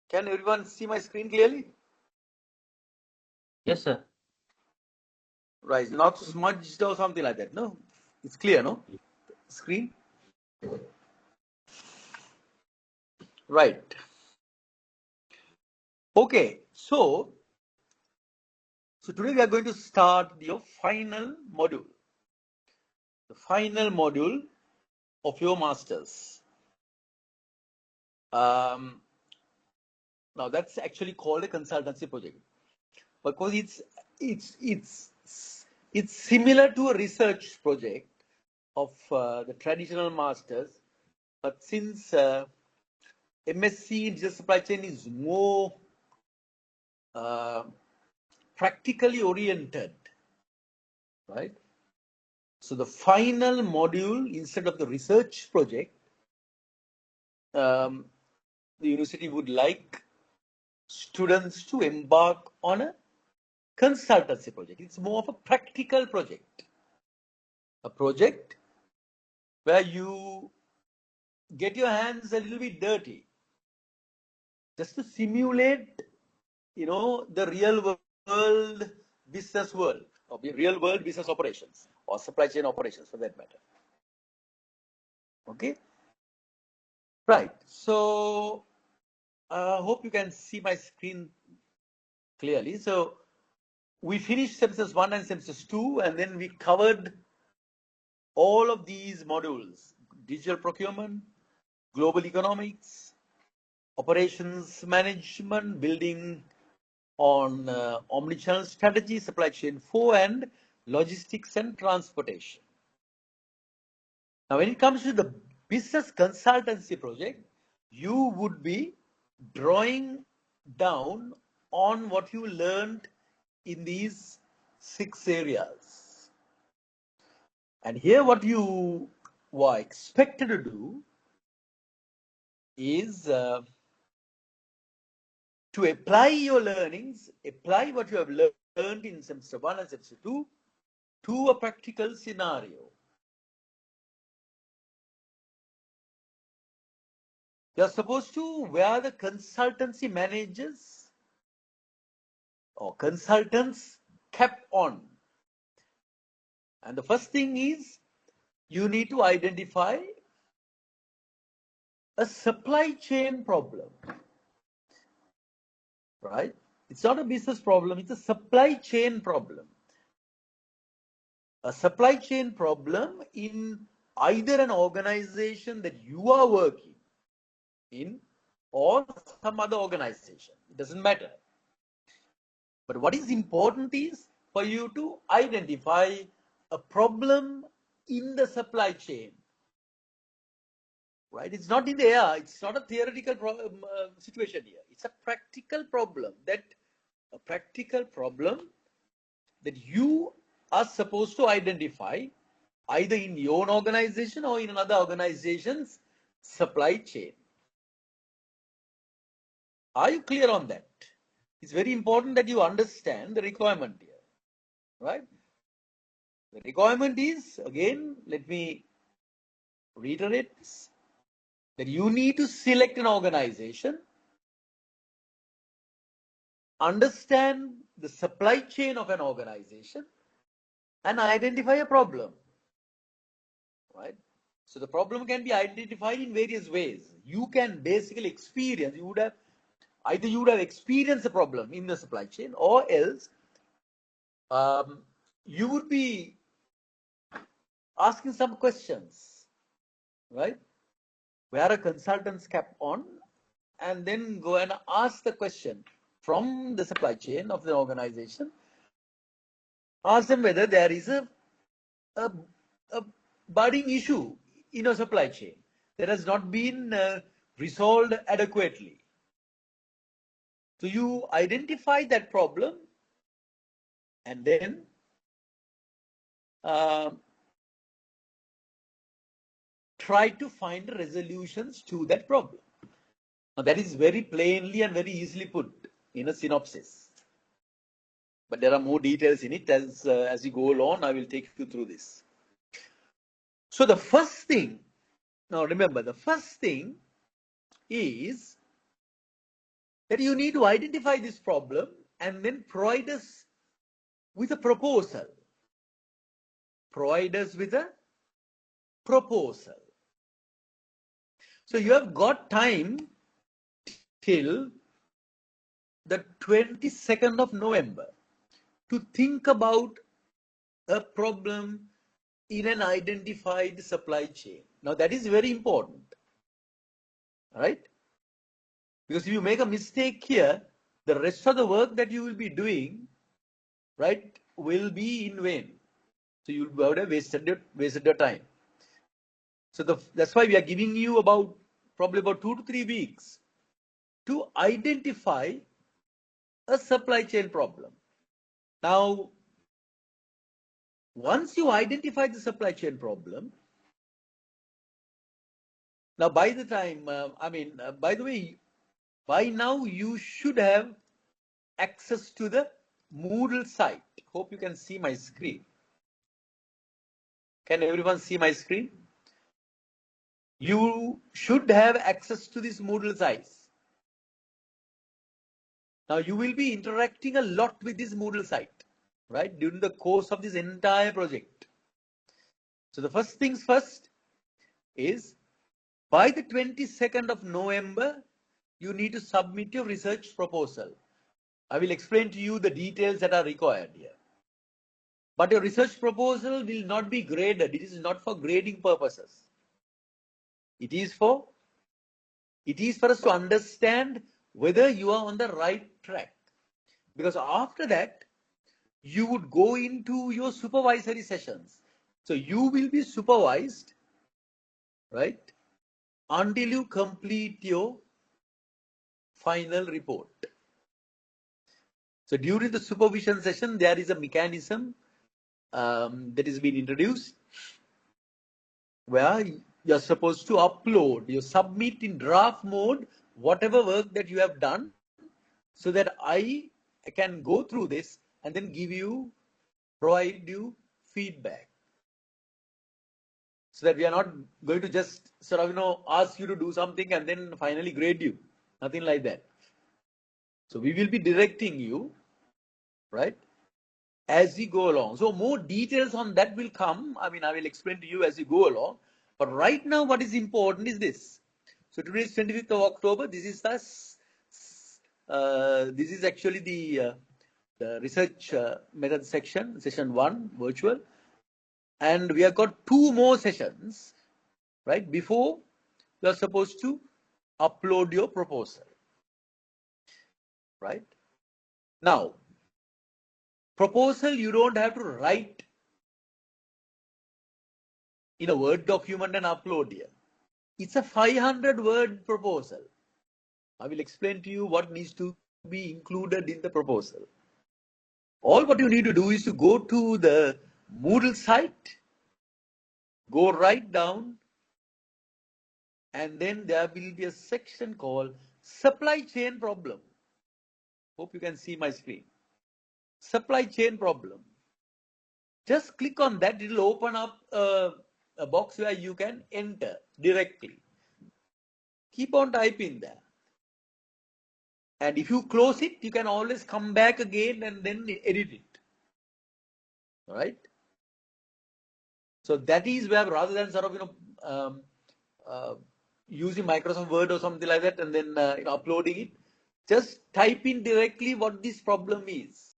Can everyone see my screen clearly? Yes, sir. Right, not smudged or something like that. No, it's clear, no? Screen. Right. Okay, so today we are going to start your final module. The final module of your masters. Now that's actually called a consultancy project because it's similar to a research project of the traditional masters, but since MSc in digital supply chain is more practically oriented, right? So the final module, instead of the research project, the university would like students to embark on a consultancy project. It's more of a practical project, a project where you get your hands a little bit dirty, just to simulate, the real world business world, or the real world business operations, or supply chain operations for that matter. Okay, right. So hope you can see my screen clearly. So we finished semesters 1 and semesters 2, and then we covered all of these modules: digital procurement, global economics, operations management, building on omnichannel strategy, supply chain 4, and logistics and transportation. Now, when it comes to the business consultancy project, you would be drawing down on what you learned in these 6 areas. And here, what you were expected to do is to apply your learnings, apply what you have learned in semester 1 and semester 2 to a practical scenario. You're supposed to wear the consultancy managers or consultants cap on. And the first thing is you need to identify a supply chain problem, right? It's not a business problem, it's a supply chain problem. A supply chain problem in either an organization that you are working in or some other organization. It doesn't matter. But what is important is for you to identify a problem in the supply chain, right? It's not in the air. It's not a theoretical situation here. It's a practical problem that you are supposed to identify either in your own organization or in another organization's supply chain. Are you clear on that? It's very important that you understand the requirement here, right? The requirement is, again, let me reiterate this, that you need to select an organization, understand the supply chain of an organization, and identify a problem, right? So the problem can be identified in various ways. You can basically experience, you would have experienced a problem in the supply chain, or else you would be asking some questions, right? Wear a consultant's cap on and then go and ask the question from the supply chain of the organization. Ask them whether there is a budding issue in a supply chain that has not been resolved adequately. So you identify that problem and then try to find resolutions to that problem. Now that is very plainly and very easily put in a synopsis. But there are more details in it. As we go along, I will take you through this. So the first thing, now remember, the first thing is that you need to identify this problem and then provide us with a proposal. Provide us with a proposal. So you have got time till the 22nd of November to think about a problem in an identified supply chain. Now that is very important, right? Because if you make a mistake here, the rest of the work that you will be doing, right, will be in vain. So you will have wasted your time. So that's why we are giving you probably about 2 to 3 weeks to identify a supply chain problem. Now, once you identify the supply chain problem, now by the time, by the way, by now you should have access to the Moodle site. Hope you can see my screen. Can everyone see my screen? You should have access to this Moodle site. Now you will be interacting a lot with this Moodle site, right, during the course of this entire project. So the first things first is by the 22nd of November, you need to submit your research proposal. I will explain to you the details that are required here. But your research proposal will not be graded. It is not for grading purposes. It is for us to understand whether you are on the right track. Because after that, you would go into your supervisory sessions. So you will be supervised, right, until you complete your final report. So during the supervision session, there is a mechanism that is being introduced where you're supposed to upload, you submit in draft mode whatever work that you have done, so that I can go through this and then provide you feedback. So that we are not going to just sort of, ask you to do something and then finally grade you. Nothing like that. So we will be directing you, right, as we go along. So more details on that will come. I will explain to you as we go along. But right now, what is important is this. So today is 25th of October. This is actually the research method section, session 1, virtual. And we have got 2 more sessions, right, before you are supposed to upload your proposal, right? Now, proposal you don't have to write in a Word document and upload here. It's a 500-word proposal. I will explain to you what needs to be included in the proposal. All what you need to do is to go to the Moodle site, go right down, and then there will be a section called supply chain problem. Hope you can see my screen. Supply chain problem. Just click on that. It will open up a box where you can enter directly. Keep on typing that. And if you close it, you can always come back again and then edit it. All right. So that is where, rather than sort of using Microsoft Word or something like that and then uploading it, just type in directly what this problem is.